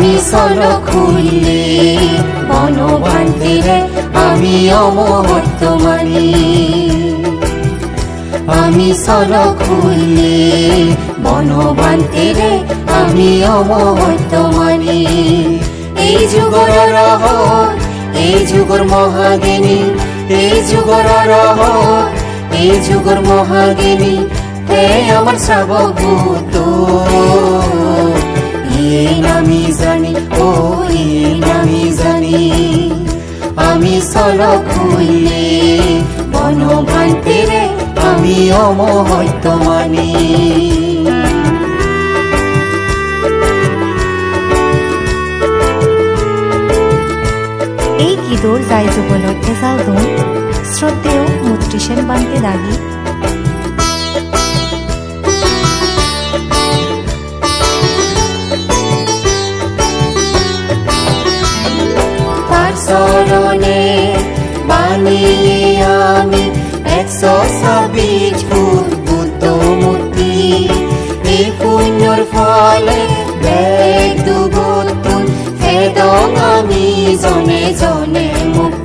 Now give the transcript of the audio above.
আমি চল খুললে বনবান্তিরে আমি অমহত্ব মানি আমি চল খুললে বনবান্তিরে আমি অমহত্ব মানি এই যুগর রহস্য এই যুগর মহাজ্ঞানী এই যুগর রহস্য এই যুগর মহাজ্ঞানী হে আমার শ্রাবক ভূত আমি জানি ও আমি জানি আমি চল খুললে বনবান্তিরে আমি অমহত্ব মানি এই গীতৰ যাই যুগলত এজাল ধুন শ্ৰদ্ধেয় মুত্ৰিশেন বান্তি লাগি চরণে বানিয়ে আমি 126 ফুট বুদ্ধ মূর্তি এই পুণ্যর ফলে বেগ দুগুণ ফেদং আমি জনে জনে মুক্তি